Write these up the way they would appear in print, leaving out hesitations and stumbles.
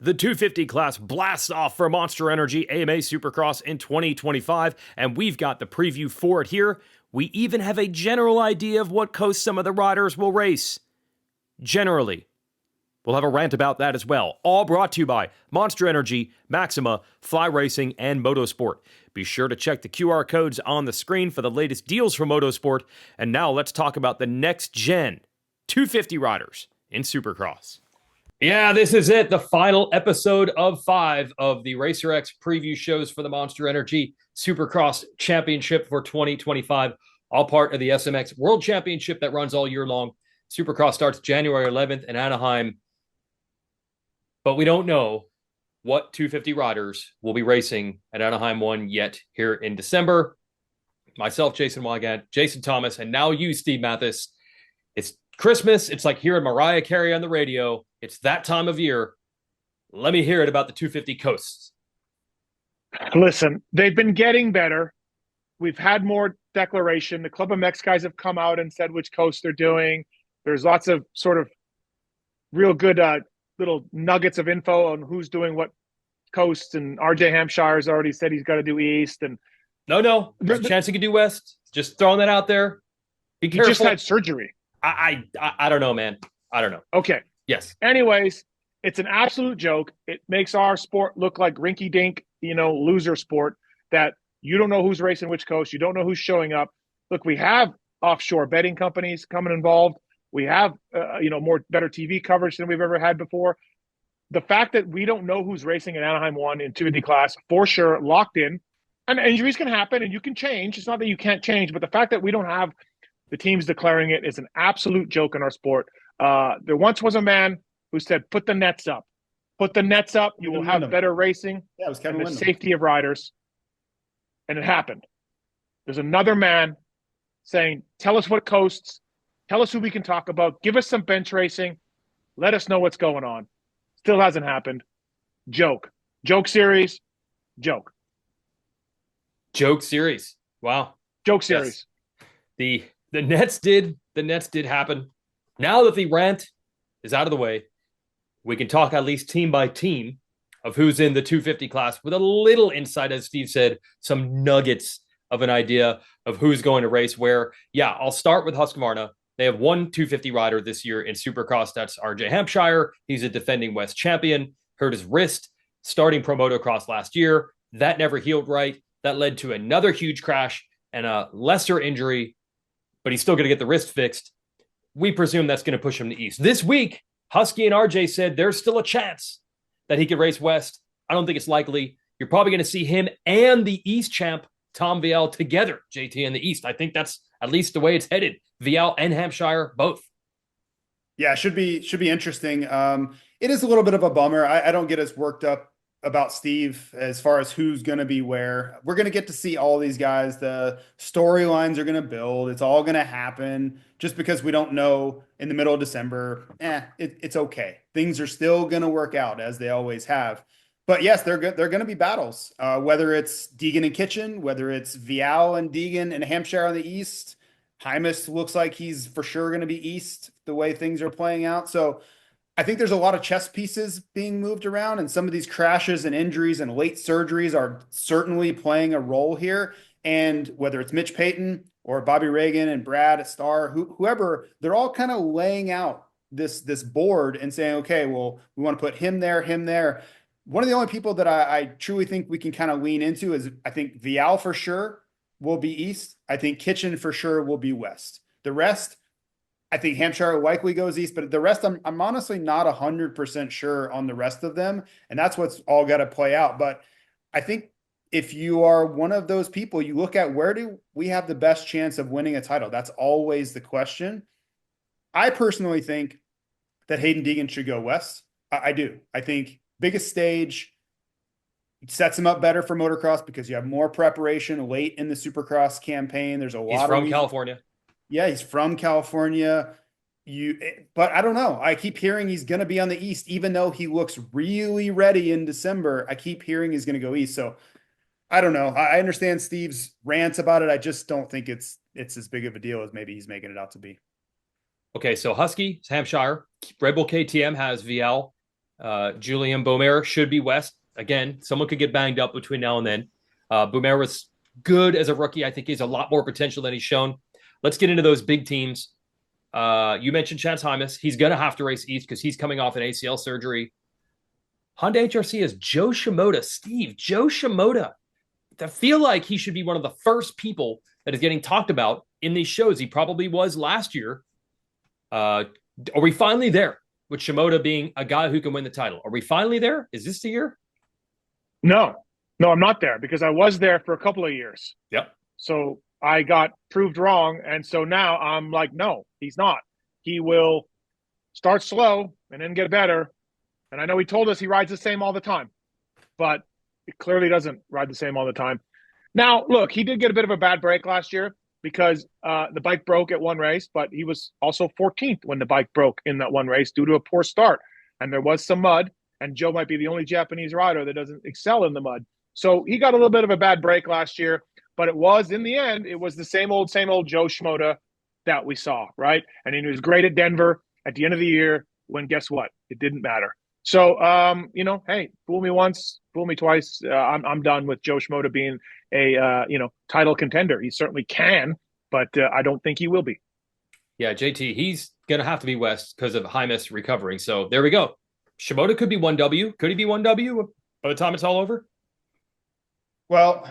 The 250 class blasts off for Monster Energy AMA Supercross in 2025, and we've got the preview for it here. We even have a general idea of what coast some of the riders will race. Generally. We'll have a rant about that as well. All brought to you by Monster Energy, Maxima, Fly Racing, and Motorsport. Be sure to check the QR codes on the screen for the latest deals from Motorsport. And now let's talk about the next gen 250 riders in Supercross. Yeah, this is it. The final episode of 5 of the Racer X preview shows for the Monster Energy Supercross Championship for 2025. All part of the SMX World Championship that runs all year long. Supercross starts January 11th in Anaheim. But we don't know what 250 riders will be racing at Anaheim 1 yet here in December. Myself, Jason Weigandt, Jason Thomas, and now you, Steve Matthes. It's Christmas. It's like hearing Mariah Carey on the radio. It's that time of year. Let me hear it about the 250 coasts. Listen, they've been getting better. We've had more declaration. The Club MX guys have come out and said which coast they're doing. There's lots of sort of real good little nuggets of info on who's doing what coast. And RJ Hampshire's already said he's got to do East. And no, there's a chance he could do West. Just throwing that out there. Be careful. He just had surgery. I don't know, man. I don't know. Okay. Yes. Anyways, it's an absolute joke. It makes our sport look like rinky-dink, loser sport that you don't know who's racing which coast. You don't know who's showing up. Look, we have offshore betting companies coming involved. We have, better TV coverage than we've ever had before. The fact that we don't know who's racing in Anaheim 1 in 250 class, for sure, locked in. And injuries can happen and you can change. It's not that you can't change, but the fact that we don't have the teams declaring it is an absolute joke in our sport. There once was a man who said, put the nets up. Put the nets up. You will have better racing and the safety of riders. And it happened. There's another man saying, tell us what coasts. Tell us who we can talk about. Give us some bench racing. Let us know what's going on. Still hasn't happened. Joke. Joke series. Joke. Joke series. Wow. Joke series. Yes. The nets did happen. Now that the rant is out of the way, we can talk at least team by team of who's in the 250 class with a little insight, as Steve said, some nuggets of an idea of who's going to race where. Yeah, I'll start with Husqvarna. They have one 250 rider this year in Supercross. That's RJ Hampshire. He's a defending West champion. Hurt his wrist starting pro motocross last year. That never healed right. That led to another huge crash and a lesser injury, but he's still going to get the wrist fixed. We presume that's going to push him to East. This week, Husky and RJ said there's still a chance that he could race West. I don't think it's likely. You're probably going to see him and the East champ, Tom Vialle, together, JT, in the East. I think that's at least the way it's headed. Vialle and Hampshire, both. Yeah, should be interesting. It is a little bit of a bummer. I don't get as worked up about Steve as far as who's going to be where. We're going to get to see all these guys. The storylines are going to build. It's all going to happen. Just because we don't know in the middle of December, it's okay. Things are still going to work out as they always have. But yes, they're going to be battles. Whether it's Deegan and Kitchen, whether it's Vialle and Deegan and Hampshire on the East. Hymas looks like he's for sure going to be East the way things are playing out. So I think there's a lot of chess pieces being moved around, and some of these crashes and injuries and late surgeries are certainly playing a role here. And whether it's Mitch Payton or Bobby Reagan and Brad Starr, whoever, they're all kind of laying out this board and saying, okay, well, we want to put him there, him there. One of the only people that I truly think we can kind of lean into is, I think Vialle for sure will be East. I think Kitchen for sure will be West. The rest, I think Hampshire likely goes East, but the rest, I'm honestly not 100% sure on the rest of them. And that's what's all got to play out. But I think if you are one of those people, you look at where do we have the best chance of winning a title? That's always the question. I personally think that Hayden Deegan should go West. I do. I think biggest stage, it sets him up better for motocross because you have more preparation late in the Supercross campaign. There's a lot. He's from California. Yeah, he's from California. But I don't know. I keep hearing he's going to be on the East, even though he looks really ready in December. I keep hearing he's going to go East. So I don't know. I understand Steve's rants about it. I just don't think it's as big of a deal as maybe he's making it out to be. Okay, so Husky, Hampshire, Red Bull KTM has Vialle, Julien Beaumer should be West. Again, someone could get banged up between now and then. Beaumer was good as a rookie. I think he has a lot more potential than he's shown. Let's get into those big teams. You mentioned Chance Hymas. He's going to have to race East because he's coming off an ACL surgery. Honda HRC has Joe Shimoda. Steve, Joe Shimoda. I feel like he should be one of the first people that is getting talked about in these shows. He probably was last year. Are we finally there with Shimoda being a guy who can win the title? Are we finally there? Is this the year? No, I'm not there because I was there for a couple of years. Yep. So I got proved wrong. And so now I'm like, no, he's not. He will start slow and then get better. And I know he told us he rides the same all the time, but it clearly doesn't ride the same all the time. Now, look, he did get a bit of a bad break last year because the bike broke at one race, but he was also 14th when the bike broke in that one race due to a poor start. And there was some mud, and Joe might be the only Japanese rider that doesn't excel in the mud. So he got a little bit of a bad break last year, but in the end, it was the same old Joe Shimoda that we saw, right? And he was great at Denver at the end of the year when guess what? It didn't matter. So, hey, fool me once, fool me twice. I'm done with Joe Shimoda being a, title contender. He certainly can, but I don't think he will be. Yeah, JT, he's going to have to be West because of Hymas recovering. So there we go. Shimoda could be 1W. Could he be 1W by the time it's all over? Well,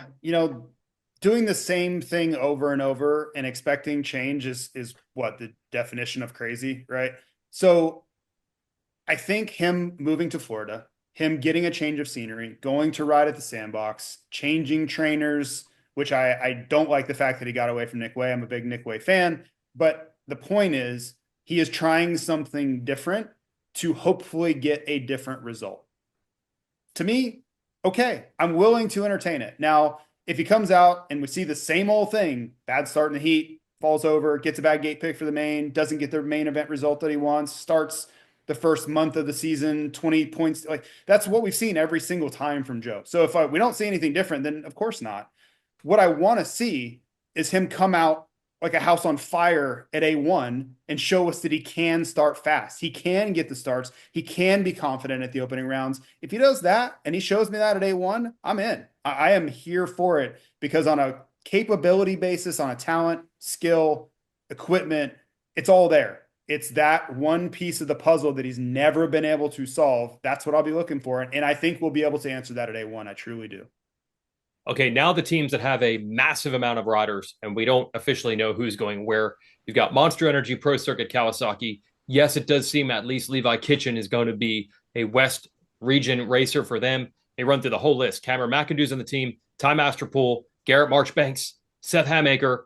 doing the same thing over and over and expecting change is what the definition of crazy, right? So I think him moving to Florida, him getting a change of scenery, going to ride at the sandbox, changing trainers, which I don't like the fact that he got away from Nick Wey. I'm a big Nick Wey fan, but the point is he is trying something different to hopefully get a different result. To me, okay, I'm willing to entertain it. Now, if he comes out and we see the same old thing, bad start in the heat, falls over, gets a bad gate pick for the main, doesn't get the main event result that he wants, starts the first month of the season, 20 points. Like that's what we've seen every single time from Joe. So if we don't see anything different, then of course not. What I want to see is him come out like a house on fire at A1 and show us that he can start fast. He can get the starts. He can be confident at the opening rounds. If he does that and he shows me that at A1, I'm in. I am here for it because on a capability basis, on a talent, skill, equipment, it's all there. It's that one piece of the puzzle that he's never been able to solve. That's what I'll be looking for. And I think we'll be able to answer that at A1. I truly do. Okay, now the teams that have a massive amount of riders, and we don't officially know who's going where. You've got Monster Energy, Pro Circuit, Kawasaki. Yes, it does seem at least Levi Kitchen is going to be a West region racer for them. They run through the whole list. Cameron McAdoo's on the team, Ty Masterpool, Garrett Marchbanks, Seth Hammaker.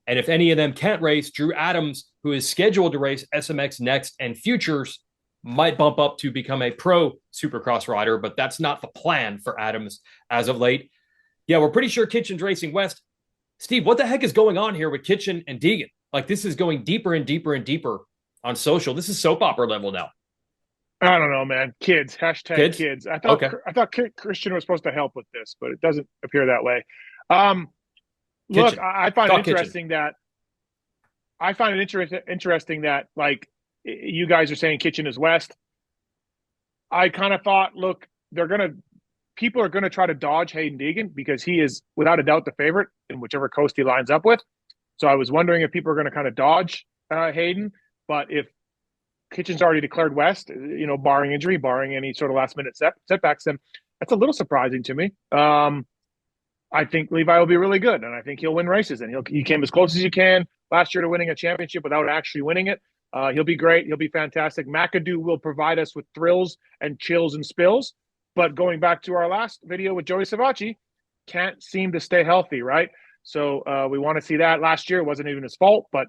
And if any of them can't race, Drew Adams, who is scheduled to race SMX Next and Futures, might bump up to become a pro Supercross rider, but that's not the plan for Adams as of late. Yeah, we're pretty sure Kitchen's racing West. Steve, what the heck is going on here with Kitchen and Deegan? Like, this is going deeper and deeper and deeper on social. This is soap opera level now. I don't know, man. Kids, hashtag kids. I thought Christian was supposed to help with this, but it doesn't appear that way. Look, I find it interesting that like you guys are saying Kitchen is West. I kind of thought, look, people are gonna try to dodge Hayden Deegan because he is without a doubt the favorite in whichever coast he lines up with. So I was wondering if people are going to kind of dodge Hayden, but if Kitchen's already declared West, barring injury, barring any sort of last minute setbacks, then that's a little surprising to me. I think Levi will be really good, and I think he'll win races. And he came as close as you can last year to winning a championship without actually winning it. He'll be great. He'll be fantastic. McAdoo will provide us with thrills and chills and spills. But going back to our last video with Joey Savacci, can't seem to stay healthy, right? So we want to see that. Last year, it wasn't even his fault, but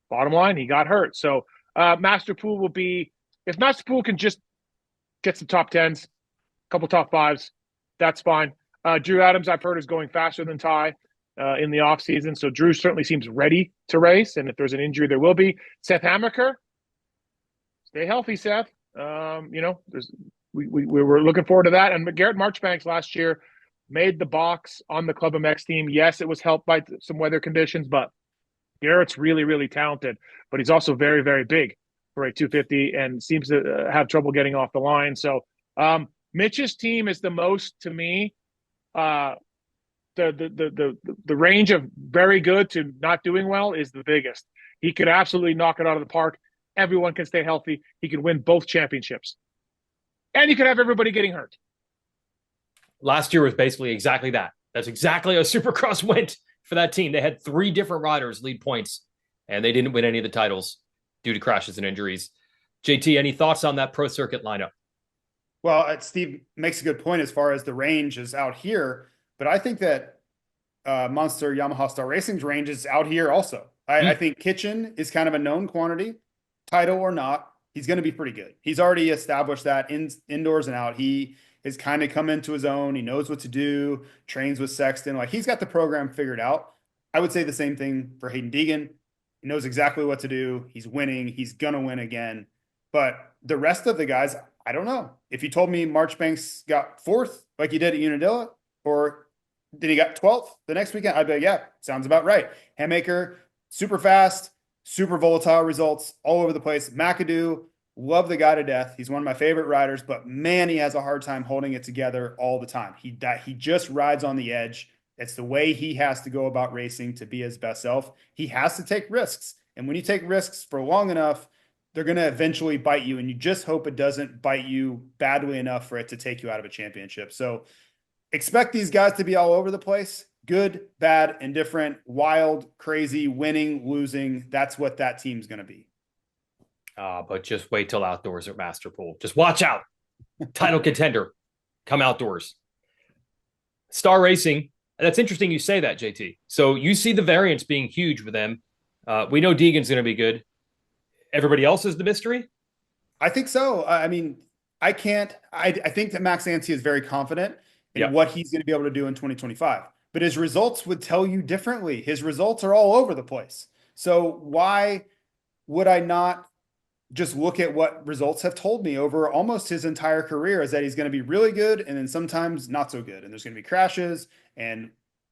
bottom line, he got hurt. So Masterpool will be, if Masterpool can just get some top 10s, a couple top 5s, that's fine. Drew Adams, I've heard, is going faster than Ty in the offseason. So Drew certainly seems ready to race. And if there's an injury, there will be. Seth Hammaker, stay healthy, Seth. We were looking forward to that. And Garrett Marchbanks last year made the box on the Club MX team. Yes, it was helped by some weather conditions, but Garrett's really, really talented. But he's also very, very big for a 250 and seems to have trouble getting off the line. So Mitch's team is the most, to me, the range of very good to not doing well is the biggest. He could absolutely knock it out of the park. Everyone can stay healthy. He can win both championships. And you could have everybody getting hurt. Last year was basically exactly that. That's exactly how Supercross went for that team. They had 3 different riders lead points, and they didn't win any of the titles due to crashes and injuries. JT, any thoughts on that pro circuit lineup? Well, Steve makes a good point as far as the range is out here, but I think that Monster Yamaha Star Racing's range is out here also. I think Kitchen is kind of a known quantity, title or not. He's going to be pretty good. He's already established that indoors and out. He has kind of come into his own. He knows what to do, trains with Sexton. Like, he's got the program figured out. I would say the same thing for Hayden Deegan. He knows exactly what to do. He's winning. He's going to win again. But the rest of the guys, I don't know. If you told me Marchbanks got 4th like he did at Unadilla, or did he got 12th the next weekend, I'd be like, yeah, sounds about right. Hammaker, super fast, super volatile results all over the place. McAdoo, love the guy to death. He's one of my favorite riders, but man, he has a hard time holding it together all the time. He just rides on the edge. It's the way he has to go about racing to be his best self. He has to take risks. And when you take risks for long enough, they're going to eventually bite you. And you just hope it doesn't bite you badly enough for it to take you out of a championship. So expect these guys to be all over the place. Good, bad, indifferent, wild, crazy, winning, losing. That's what that team's going to be. But just wait till outdoors at Masterpool. Just watch out. Title contender. Come outdoors. Star Racing. That's interesting you say that, JT. So you see the variance being huge with them. We know Deegan's going to be good. Everybody else is the mystery? I think so. I mean, I think that Max Anstie is very confident in what he's going to be able to do in 2025. But his results would tell you differently. His results are all over the place. So why would I not just look at what results have told me over almost his entire career, is that he's going to be really good and then sometimes not so good. And there's going to be crashes and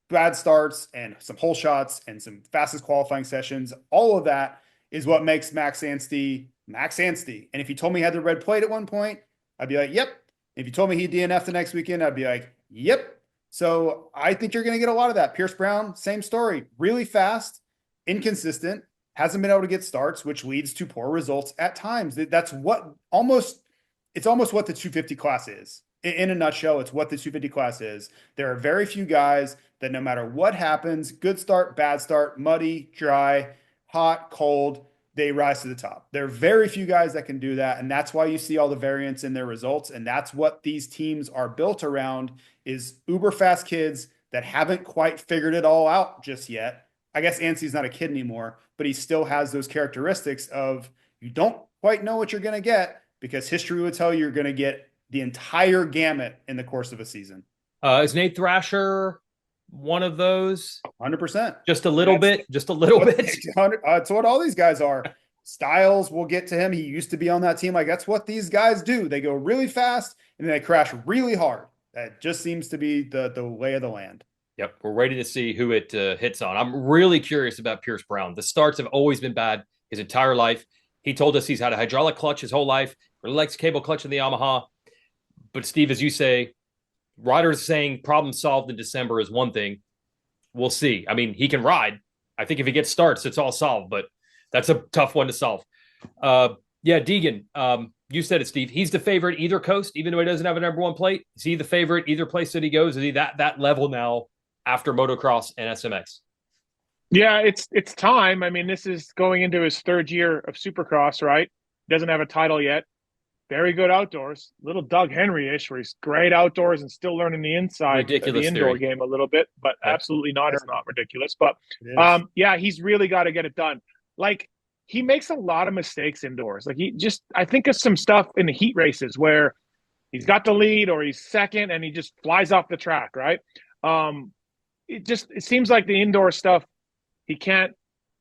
bad starts and some hole shots and some fastest qualifying sessions. All of that is what makes Max Anstie Max Anstie. And if you told me he had the red plate at one point, I'd be like, yep. If you told me he DNF'd the next weekend, I'd be like, yep. So I think you're going to get a lot of that. Pierce Brown, same story. Really fast, inconsistent, hasn't been able to get starts, which leads to poor results at times. That's what it's almost what the 250 class is. In a nutshell, it's what the 250 class is. There are very few guys that no matter what happens, good start, bad start, muddy, dry, hot, cold, they rise to the top. There are very few guys that can do that, and that's why you see all the variance in their results, and that's what these teams are built around, is uber fast kids that haven't quite figured it all out just yet. I guess Ansie's not a kid anymore, but he still has those characteristics of you don't quite know what you're going to get, because history would tell you you're going to get the entire gamut in the course of a season. Is Nate Thrasher one of those? 100%. Just a little bit. It's what all these guys are. Styles, we'll get to him. He used to be on that team. Like, that's what these guys do. They go really fast and then they crash really hard. That just seems to be the lay of the land. Yep, we're ready to see who it hits on. I'm really curious about Pierce Brown. The starts have always been bad his entire life. He told us he's had a hydraulic clutch his whole life, really likes cable clutch in the Yamaha. But Steve, as you say, Ryder's saying problem solved in December is one thing. We'll see. I mean, he can ride. I think if he gets starts, it's all solved, but that's a tough one to solve. Deegan, you said it, Steve. He's the favorite either coast, even though he doesn't have a number one plate. Is he the favorite either place that he goes? Is he that level now after motocross and SMX? Yeah, it's time. I mean, this is going into his 3rd year of Supercross, right? Doesn't have a title yet. Very good outdoors. Little Doug Henry-ish, where he's great outdoors and still learning the inside of the indoor game a little bit, but absolutely not. It's not ridiculous. But he's really got to get it done. Like, he makes a lot of mistakes indoors. Like, I think of some stuff in the heat races where he's got the lead or he's second and he just flies off the track, right? It seems like the indoor stuff, he can't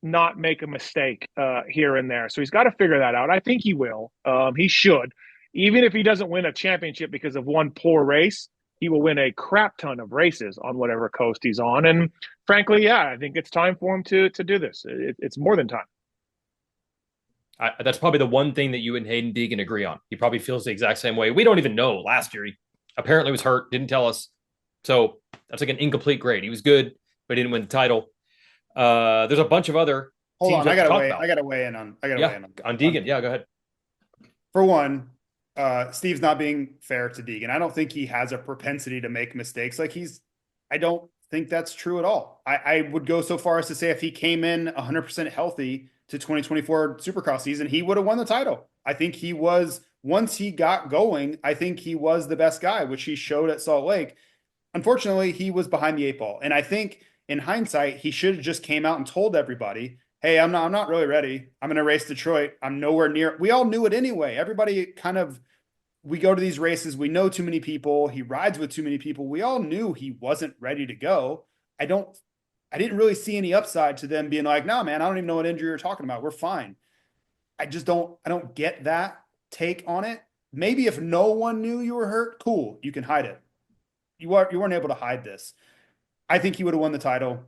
not make a mistake here and there. So he's got to figure that out. I think he will. He should. Even if he doesn't win a championship because of one poor race, he will win a crap ton of races on whatever coast he's on. And frankly, I think it's time for him to do this. It's more than time. That's probably the one thing that you and Hayden Deegan agree on. He probably feels the exact same way. We don't even know. Last year, he apparently was hurt, didn't tell us. So that's like an incomplete grade. He was good, but he didn't win the title. There's a bunch of other Hold teams on, I gotta weigh in on on Deegan. Yeah, go ahead. For one, Steve's not being fair to Deegan. I don't think he has a propensity to make mistakes. I don't think that's true at all. I would go so far as to say if he came in 100% healthy to 2024 Supercross season, he would have won the title. I think he was, once he got going, I think he was the best guy, which he showed at Salt Lake. Unfortunately, he was behind the 8 ball. And I think in hindsight, he should have just came out and told everybody, hey, I'm not really ready. I'm going to race Detroit. I'm nowhere near. We all knew it anyway. Everybody we go to these races. We know too many people. He rides with too many people. We all knew he wasn't ready to go. I didn't really see any upside to them being like, no, man, I don't even know what injury you're talking about. We're fine. I don't get that take on it. Maybe if no one knew you were hurt, cool, you can hide it. You weren't able to hide this. I think he would have won the title.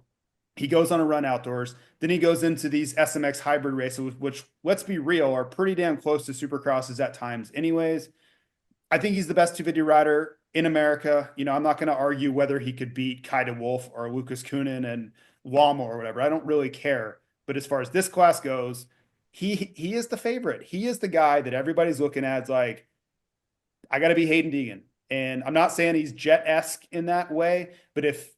He goes on a run outdoors. Then he goes into these SMX hybrid races, which, let's be real, are pretty damn close to Supercrosses at times anyways. I think he's the best 250 rider in America. I'm not going to argue whether he could beat Kai de Wolf or Lucas Kunin and Wamo or whatever. I don't really care. But as far as this class goes, he is the favorite. He is the guy that everybody's looking at as like, I got to be Hayden Deegan. And I'm not saying he's Jet-esque in that way, but if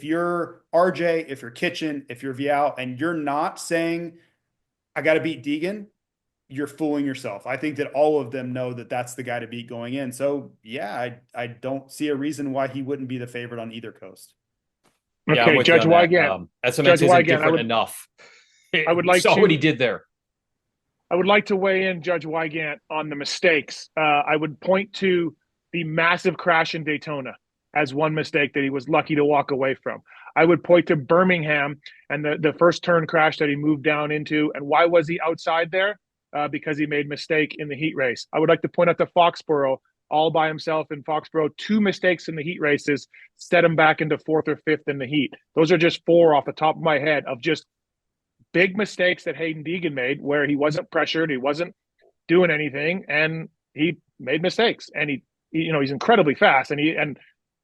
you're RJ, if you're Kitchen, if you're Vialle, and you're not saying, I got to beat Deegan, you're fooling yourself. I think that all of them know that that's the guy to beat going in. So, yeah, I don't see a reason why he wouldn't be the favorite on either coast. Okay, yeah, Judge Weigandt. SMX isn't different enough. I would like saw to, what he did there. I would like to weigh in, Judge Weigandt, on the mistakes. I would point to the massive crash in Daytona as one mistake that he was lucky to walk away from. I would point to Birmingham and the first turn crash that he moved down into. And why was he outside there? Because he made mistake in the heat race. I would like to point out to Foxborough, all by himself in Foxborough, 2 mistakes in the heat races set him back into 4th or 5th in the heat. Those are just 4 off the top of my head of just big mistakes that Hayden Deegan made where he wasn't pressured, he wasn't doing anything, and he made mistakes. And he's incredibly fast, and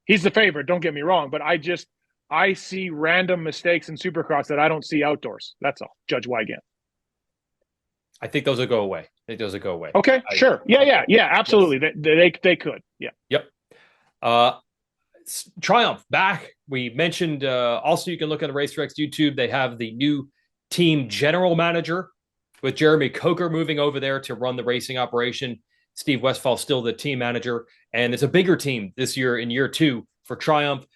he's the favorite, don't get me wrong, but I see random mistakes in Supercross that I don't see outdoors. That's all, Judge Weigandt. I think those will go away. Okay, sure. Yeah, absolutely. Yes. They could. Yeah. Yep. Triumph back. We mentioned also you can look on the RaceRex YouTube. They have the new team general manager with Jeremy Coker moving over there to run the racing operation. Steve Westphal still the team manager. And it's a bigger team this year in year 2 for Triumph.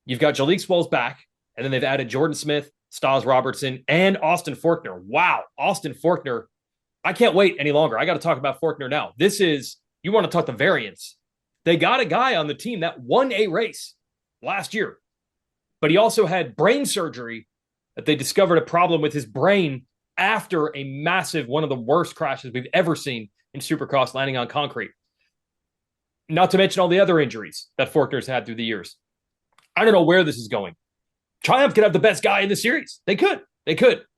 You've got Jalek Swoll's back, and then they've added Jordon Smith, Stilez Robertson, and Austin Forkner. Wow, Austin Forkner. I can't wait any longer. I got to talk about Forkner now. You want to talk the variance. They got a guy on the team that won a race last year, but he also had brain surgery that they discovered a problem with his brain after a massive, one of the worst crashes we've ever seen in Supercross, landing on concrete. Not to mention all the other injuries that Forkner's had through the years. I don't know where this is going. Triumph could have the best guy in the series. They could.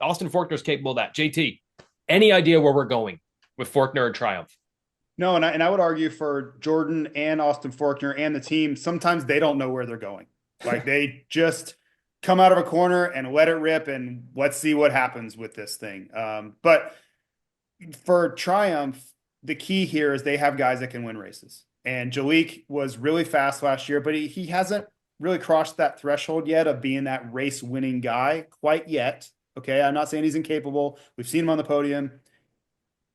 Austin Forkner's capable of that. JT, any idea where we're going with Forkner and Triumph? No, and I would argue for Jordon and Austin Forkner and the team, sometimes they don't know where they're going. Like they just come out of a corner and let it rip, and let's see what happens with this thing. But for Triumph, the key here is they have guys that can win races. And Jalek was really fast last year, but he hasn't really crossed that threshold yet of being that race winning guy quite yet. Okay. I'm not saying he's incapable. We've seen him on the podium,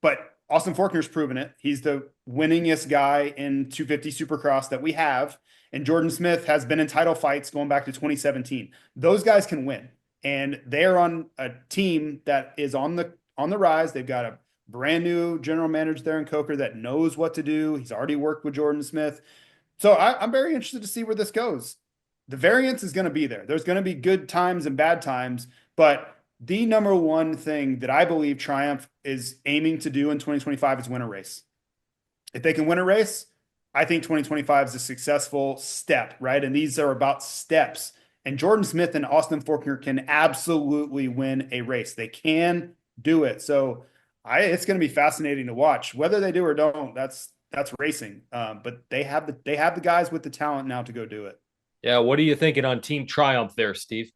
but Austin Forkner's proven it. He's the winningest guy in 250 Supercross that we have. And Jordon Smith has been in title fights going back to 2017. Those guys can win. And they're on a team that is on the rise. They've got a brand new general manager there in Coker that knows what to do. He's already worked with Jordon Smith. So I'm very interested to see where this goes. The variance is going to be there. There's going to be good times and bad times, but the number one thing that I believe Triumph is aiming to do in 2025 is win a race. If they can win a race, I think 2025 is a successful step, right? And these are about steps. And Jordon Smith and Austin Forkner can absolutely win a race. They can do it. So It's going to be fascinating to watch. Whether they do or don't, that's racing. But they have the guys with the talent now to go do it. Yeah, what are you thinking on Team Triumph there, Steve?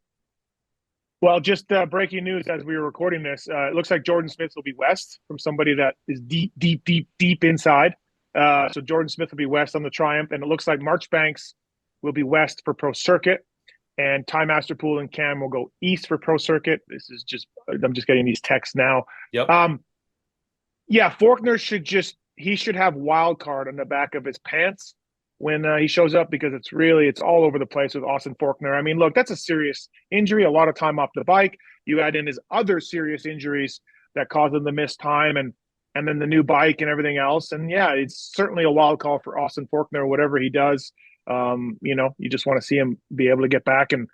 Well, just breaking news as we were recording this. It looks like Jordon Smith will be west from somebody that is deep inside. So Jordon Smith will be west on the Triumph, and it looks like Marchbanks will be west for Pro Circuit, and Masterpool and Cam will go east for Pro Circuit. I'm just getting these texts now. Yep. Yeah, Forkner should have wild card on the back of his pants when he shows up, because it's all over the place with Austin Forkner. I mean, look, that's a serious injury, a lot of time off the bike. You add in his other serious injuries that caused him to miss time, and then the new bike and everything else. And yeah, it's certainly a wild call for Austin Forkner, whatever he does. You just want to see him be able to get back and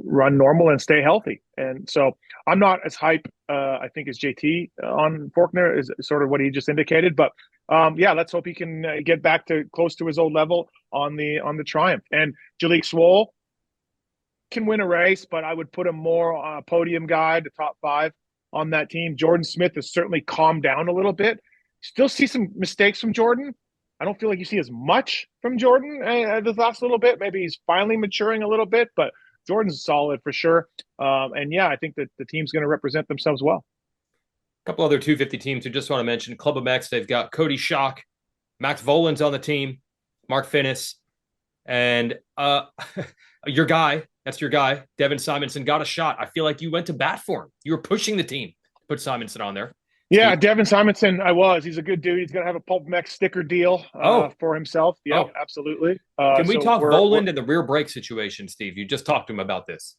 run normal and stay healthy. And so I'm not as hype, I think, as JT on Forkner, is sort of what he just indicated. But let's hope he can get back to close to his old level on the Triumph. And Jalek Swoll can win a race, but I would put him more on a podium guy, the top 5 on that team. Jordon Smith has certainly calmed down a little bit. Still see some mistakes from Jordon. I don't feel like you see as much from Jordon this last little bit. Maybe he's finally maturing a little bit, but Jordan's solid for sure. I think that the team's going to represent themselves well. A couple other 250 teams who just want to mention Club of Mex. They've got Coty, Schock, Max Vohland's on the team, Mark Fineis, and your guy. That's your guy, Devin Simonson, got a shot. I feel like you went to bat for him. You were pushing the team to put Simonson on there. Yeah, Devin Simonson, he's a good dude. He's going to have a Pulp Mex sticker deal for himself. Yeah, absolutely. Can we talk Vohland and the rear brake situation, Steve? You just talked to him about this.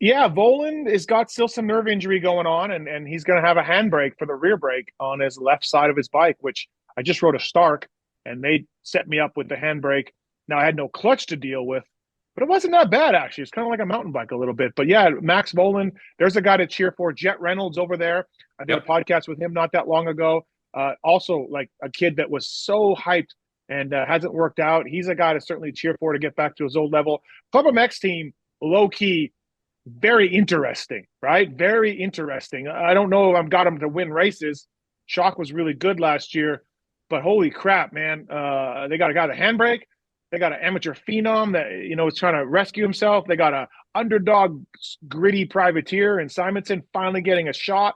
Yeah, Vohland has got still some nerve injury going on, and he's going to have a handbrake for the rear brake on his left side of his bike, which I just rode a Stark, and they set me up with the handbrake. Now, I had no clutch to deal with, but it wasn't that bad, actually. It's kind of like a mountain bike a little bit. But yeah, Max Vohland, there's a guy to cheer for. Jet Reynolds over there. I did a podcast with him not that long ago. Also, like a kid that was so hyped and hasn't worked out. He's a guy to certainly cheer for to get back to his old level. Club MX team, low-key, very interesting, right? Very interesting. I don't know if I've got him to win races. Schock was really good last year, but holy crap, man. They got a guy with a handbrake. They got an amateur phenom that, is trying to rescue himself. They got a underdog, gritty privateer and Simonson finally getting a shot.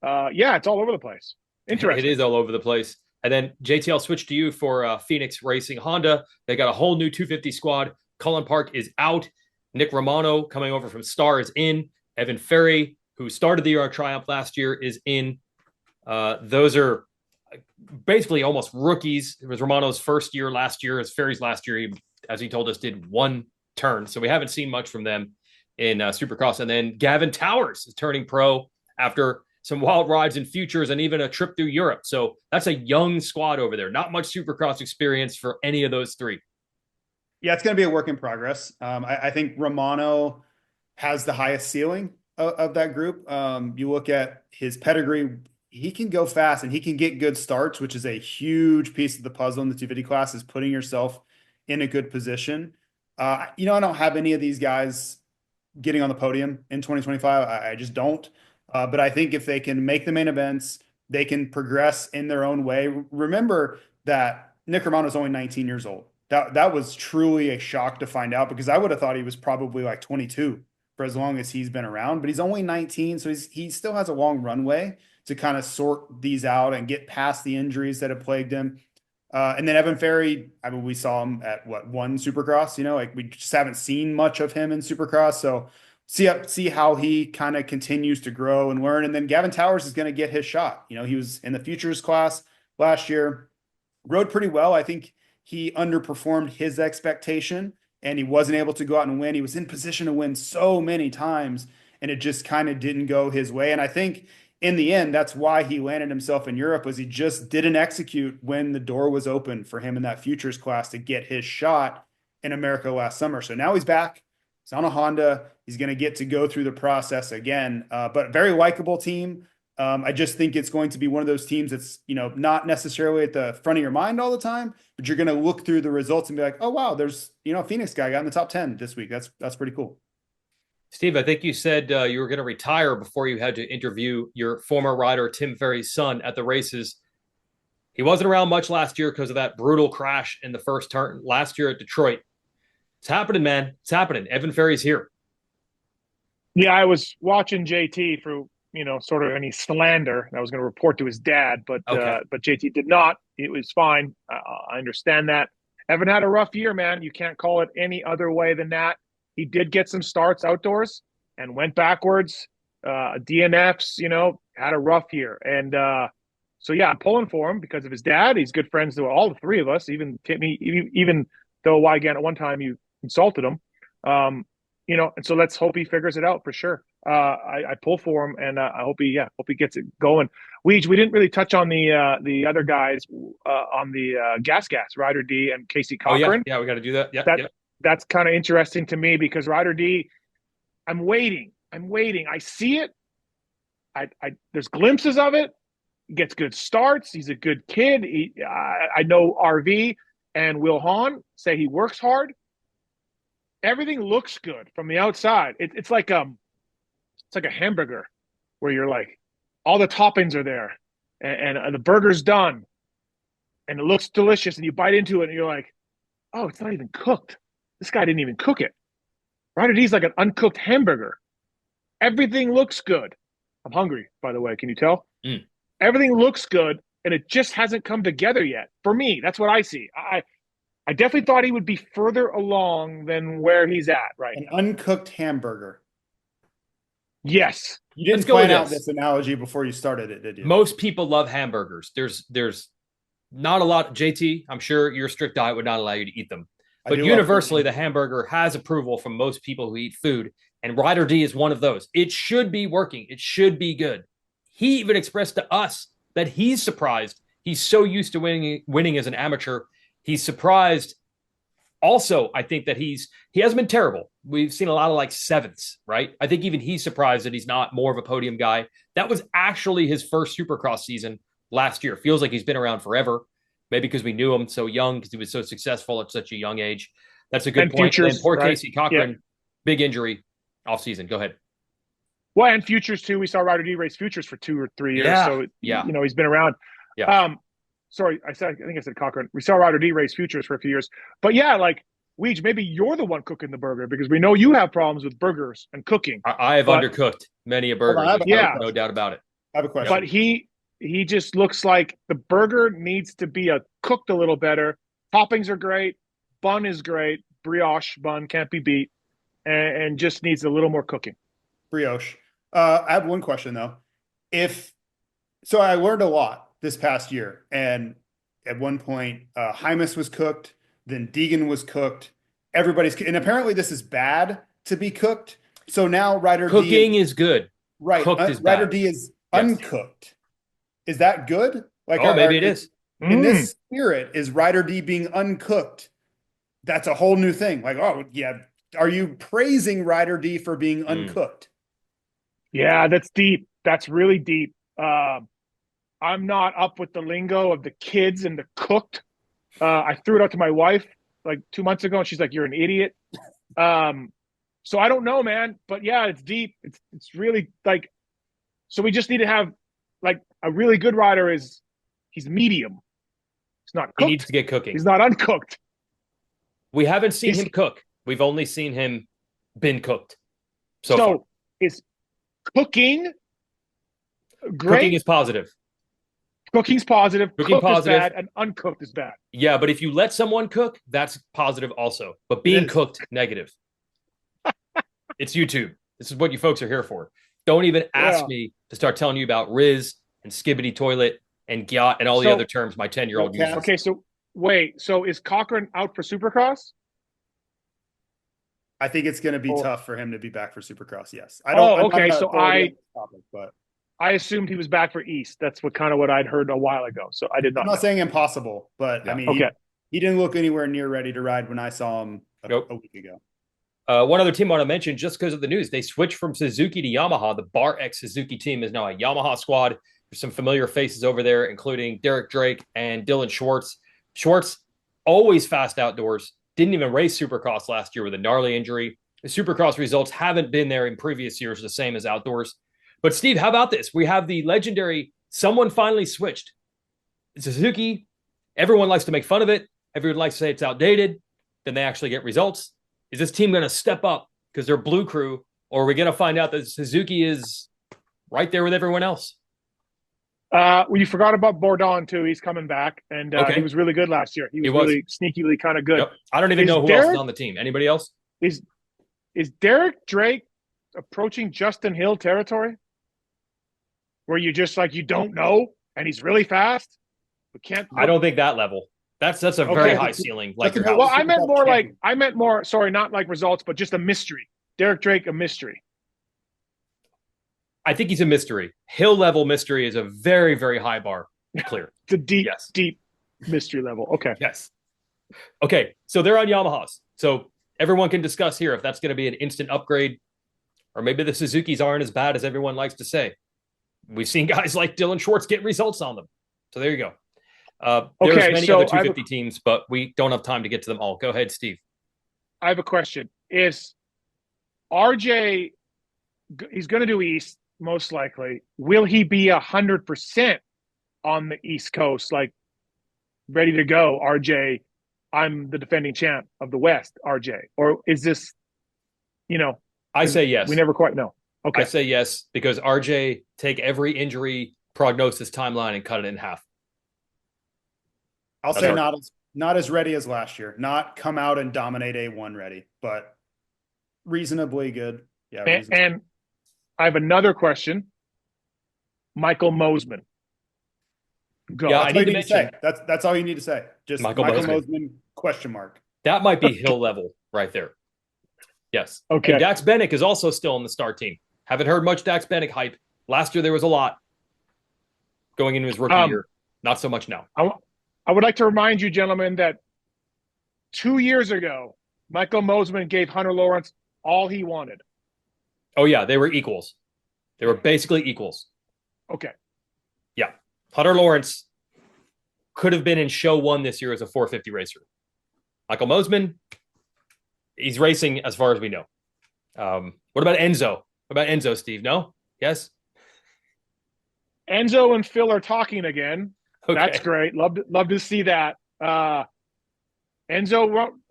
It's all over the place. Interesting. It is all over the place. And then JT, I'll switch to you for Phoenix Racing Honda. They got a whole new 250 squad. Cullen Park is out. Nick Romano coming over from Star is in. Evan Ferry, who started the year on Triumph last year, is in. Those are basically almost rookies. It was Romano's first year last year. As Ferry's last year, he, as he told us, did one turn. So we haven't seen much from them in Supercross. And then Gavin Towers is turning pro after some wild rides in futures and even a trip through Europe. So that's a young squad over there. Not much Supercross experience for any of those three. Yeah, it's going to be a work in progress. I think Romano has the highest ceiling of that group. You look at his pedigree, he can go fast and he can get good starts, which is a huge piece of the puzzle in the 250 class, is putting yourself in a good position. I don't have any of these guys getting on the podium in 2025. I just don't. But I think if they can make the main events, they can progress in their own way. Remember that Nick Romano is only 19 years old. That was truly a shock to find out, because I would have thought he was probably like 22 for as long as he's been around, but he's only 19. So he still has a long runway to kind of sort these out and get past the injuries that have plagued him. And then Evan Ferry, I mean, we saw him at one Supercross, we just haven't seen much of him in Supercross. So see how he kind of continues to grow and learn. And then Gavin Towers is going to get his shot. He was in the futures class last year, rode pretty well. I think he underperformed his expectation and he wasn't able to go out and win. He was in position to win so many times and it just kind of didn't go his way. And I think in the end, that's why he landed himself in Europe, was he just didn't execute when the door was open for him in that futures class to get his shot in America last summer. So now he's back. He's on a Honda. He's going to get to go through the process again, but very likable team. I just think it's going to be one of those teams that's, not necessarily at the front of your mind all the time, but you're going to look through the results and be like, oh, wow, there's, a Phoenix guy got in the top 10 this week. That's pretty cool. Steve, I think you said you were going to retire before you had to interview your former rider, Tim Ferry's son, at the races. He wasn't around much last year because of that brutal crash in the first turn last year at Detroit. It's happening, man. It's happening. Evan Ferry's here. Yeah, I was watching JT for sort of any slander. I was going to report to his dad, but Okay. but JT did not. It was fine. I understand that. Evan had a rough year, man. You can't call it any other way than that. He did get some starts outdoors and went backwards. DNFs, had a rough year, and so yeah, I'm pulling for him because of his dad. He's good friends to all the three of us. Even Timmy, even though Weigandt at one time you insulted him. And so let's hope he figures it out for sure. I pull for him, and I hope he gets it going. We didn't really touch on the other guys on the gas Ryder D and Casey Cochran. Yeah, we got to do that. That's kind of interesting to me because Ryder D, I'm waiting. I see it. There's glimpses of it. He gets good starts. He's a good kid. I know RV and Will Hahn say he works hard. Everything looks good from the outside. It's like a hamburger where you're like, all the toppings are there and the burger's done and it looks delicious and you bite into it and you're like, oh, it's not even cooked. This guy didn't even cook it. Ryder D's like an uncooked hamburger. Everything looks good. I'm hungry, by the way. Can you tell? Everything looks good and it just hasn't come together yet. For me, that's what I see. I definitely thought he would be further along than where he's at right now. An uncooked hamburger. Yes. You didn't plan out this analogy before you started it, did you? Most people love hamburgers. There's not a lot. JT, I'm sure your strict diet would not allow you to eat them. But universally, the hamburger has approval from most people who eat food. And Ryder D is one of those. It should be working. It should be good. He even expressed to us that he's surprised. He's so used to winning as an amateur. He's surprised. Also, I think that he hasn't been terrible. We've seen a lot of like sevenths, right? I think even he's surprised that he's not more of a podium guy. That was actually his first Supercross season last year. Feels like he's been around forever. Maybe because we knew him so young, because he was so successful at such a young age. That's a good point. Futures, and poor right? Casey Cochran, big injury off season. Go ahead. Well, and futures too. We saw Ryder D race futures for 2 or 3 years. Yeah. So Yeah. he's been around. Yeah. Sorry, I think I said Cochran. We saw Ryder D race futures for a few years. But yeah, like Weege, maybe you're the one cooking the burger because we know you have problems with burgers and cooking. I have undercooked many a burger. No doubt about it. I have a question. But he just looks like the burger needs to be cooked a little better. Toppings are great. Bun is great. Brioche bun can't be beat. And just needs a little more cooking. Brioche. I have one question though. So I learned a lot this past year. And at one point, Hymas was cooked. Then Deegan was cooked. And apparently this is bad to be cooked. So now Ryder D cooking is good. Right. Cooked is Ryder bad. D is uncooked. Is that good? Like, maybe it is. In this spirit, is Ryder D being uncooked? That's a whole new thing. Like, oh yeah, are you praising Ryder D for being uncooked? Yeah, that's deep. That's really deep. I'm not up with the lingo of the kids and the cooked. I threw it out to my wife like 2 months ago, and she's like, "You're an idiot." So I don't know, man. But yeah, it's deep. It's really like. So we just need to have like a really good rider he's medium. He's not cooked. He needs to get cooking. He's not uncooked. We haven't seen him cook. We've only seen him been cooked. So far. Is cooking great? Cooking is positive. Cooking's positive. Cooking Cooked positive. is bad, and uncooked is bad. Yeah, but if you let someone cook, that's positive also. But being cooked, negative. It's YouTube. This is what you folks are here for. Don't even ask me to start telling you about Riz and Skibbity Toilet and Gyat and all the other terms my 10-year-old uses. Okay, so wait. So is Cochran out for Supercross? I think it's going to be tough for him to be back for Supercross. Yes. I assumed he was back for East. That's what I'd heard a while ago. So I did not. I'm not saying impossible, but I mean, he didn't look anywhere near ready to ride when I saw him a week ago. One other team I want to mention, just because of the news, they switched from Suzuki to Yamaha. The Bar X Suzuki team is now a Yamaha squad. There's some familiar faces over there, including Derek Drake and Dylan Schwartz. Schwartz, always fast outdoors. Didn't even race Supercross last year with a gnarly injury. The Supercross results haven't been there in previous years, the same as outdoors. But Steve, how about this? We have the legendary, someone finally switched. Suzuki, everyone likes to make fun of it. Everyone likes to say it's outdated. Then they actually get results. Is this team going to step up because they're Blue Crew? Or are we going to find out that Suzuki is right there with everyone else? Well, you forgot about Bourdon, too. He's coming back, and he was really good last year. He was really sneakily kind of good. Yep. I don't even know who else is on the team. Anybody else? Is Derek Drake approaching Justin Hill territory? Where you just you don't know, and he's really fast, but can't. I don't think that level. That's a very high ceiling. Well, I meant more. Sorry, not like results, but just a mystery. Derek Drake, a mystery. I think he's a mystery. Hill level mystery is a very, very high bar to clear. It's a deep mystery level. Okay. Yes. Okay. So they're on Yamahas. So everyone can discuss here if that's going to be an instant upgrade, or maybe the Suzukis aren't as bad as everyone likes to say. We've seen guys like Dylan Schwartz get results on them. So there you go. There's many other 250 teams, but we don't have time to get to them all. Go ahead, Steve. I have a question. Is RJ, he's going to do East, most likely. Will he be 100% on the East Coast, ready to go, RJ, I'm the defending champ of the West, RJ? Or is this, I say yes. We never quite know. Okay. I say yes, because RJ, take every injury prognosis timeline and cut it in half. I'll say not as ready as last year. Not come out and dominate A1 ready, but reasonably good. Yeah. And I have another question. Michael Mosman. Go. Yeah, I need to mention. That's all you need to say. Just Michael Mosman, question mark. That might be Hill level right there. Yes. Okay. And Dax Bennick is also still on the start team. Haven't heard much Dax Bennick hype. Last year there was a lot going into his rookie year. Not so much now. I would like to remind you, gentlemen, that 2 years ago, Michael Mosman gave Hunter Lawrence all he wanted. Oh, yeah. They were equals. They were basically equals. Okay. Yeah. Hunter Lawrence could have been in show one this year as a 450 racer. Michael Mosman, he's racing as far as we know. What about Enzo? What about Enzo, Steve? No? Yes? Enzo and Phil are talking again. Okay. That's great. Love to see that. Enzo,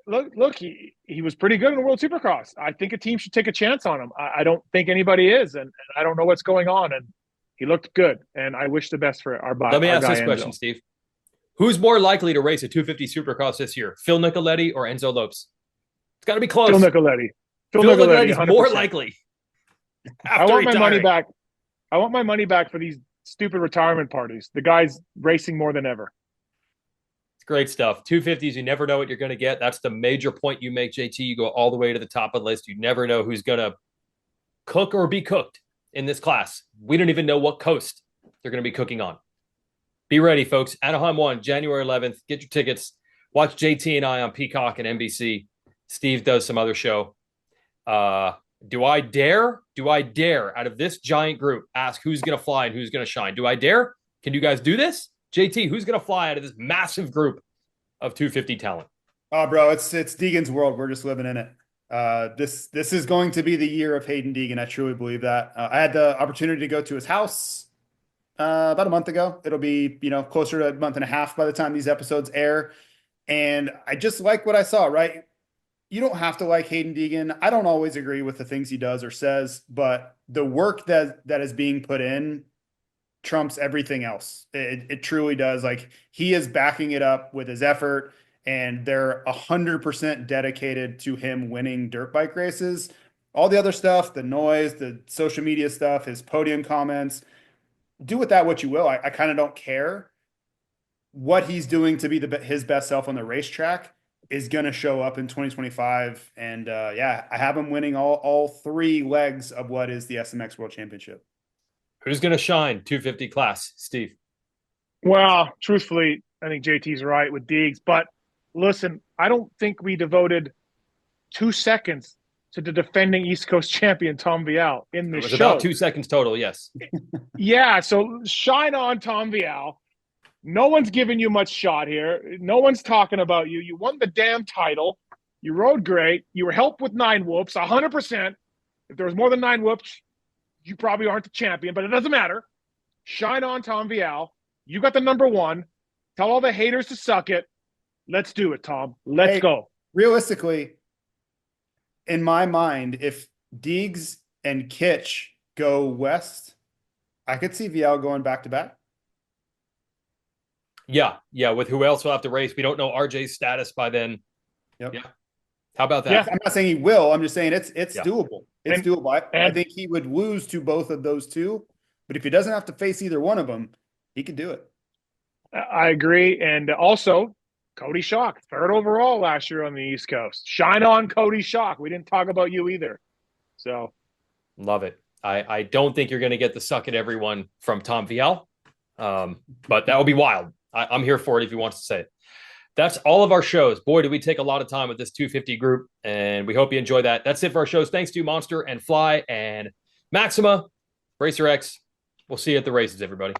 look, he was pretty good in the World Supercross. I think a team should take a chance on him. I don't think anybody is, and I don't know what's going on. And he looked good, and I wish the best for our guy. Let me ask this Enzo. question, Steve. Who's more likely to race a 250 Supercross this year, Phil Nicoletti or Enzo Lopes? It's got to be close. Phil Nicoletti. Phil Nicoletti's more likely. I want my money back. I want my money back for these stupid retirement parties. The guy's racing more than ever. It's great stuff. 250s, you never know what you're going to get. That's the major point you make, JT. You go all the way to the top of the list. You never know who's going to cook or be cooked in this class. We don't even know what coast they're going to be cooking on. Be ready, folks. Anaheim 1, January 11th. Get your tickets. Watch JT and I on Peacock and NBC. Steve does some other show. Do I dare, out of this giant group, ask who's going to fly and who's going to shine? Do I dare? Can you guys do this? JT, who's going to fly out of this massive group of 250 talent? Oh, bro, it's Deegan's world. We're just living in it. This is going to be the year of Hayden Deegan. I truly believe that. I had the opportunity to go to his house about a month ago. It'll be, closer to a month and a half by the time these episodes air. And I just like what I saw, right? You don't have to like Hayden Deegan. I don't always agree with the things he does or says, but the work that is being put in trumps everything else. It truly does. Like, he is backing it up with his effort, and they're 100% dedicated to him winning dirt bike races. All the other stuff, the noise, the social media stuff, his podium comments, do with that what you will. I kind of don't care. What he's doing to be his best self on the racetrack is going to show up in 2025. And I have him winning all three legs of what is the SMX World Championship. Who's going to shine 250 class, Steve? Well, truthfully, I think JT's right with Deegs. But listen, I don't think we devoted 2 seconds to the defending East Coast champion, Tom Vialle, in this show. It was about 2 seconds total, yes. Yeah, so shine on, Tom Vialle. No one's giving you much shot here. No one's talking about you. You won the damn title. You rode great. You were helped with 9 whoops, 100%. If there was more than 9 whoops, you probably aren't the champion, but it doesn't matter. Shine on, Tom Vialle. You got the number 1. Tell all the haters to suck it. Let's do it, Tom. Let's go. Realistically, in my mind, if Deegs and Kitch go west, I could see Vialle going back-to-back. Yeah. With who else will have to race? We don't know RJ's status by then. Yep. Yeah. How about that? Yeah, I'm not saying he will. I'm just saying it's doable. It's And- doable. I think he would lose to both of those two, but if he doesn't have to face either one of them, he could do it. I agree. And also, Coty Schock, 3rd overall last year on the East Coast. Shine on, Coty Schock. We didn't talk about you either. So, Love it. I don't think you're going to get the suck at everyone from Tom Vialle, but that would be wild. I'm here for it if he wants to say it. That's all of our shows. Boy, did we take a lot of time with this 250 group, and we hope you enjoy that. That's it for our shows. Thanks to Monster and Fly and Maxima, Racer X. We'll see you at the races, everybody.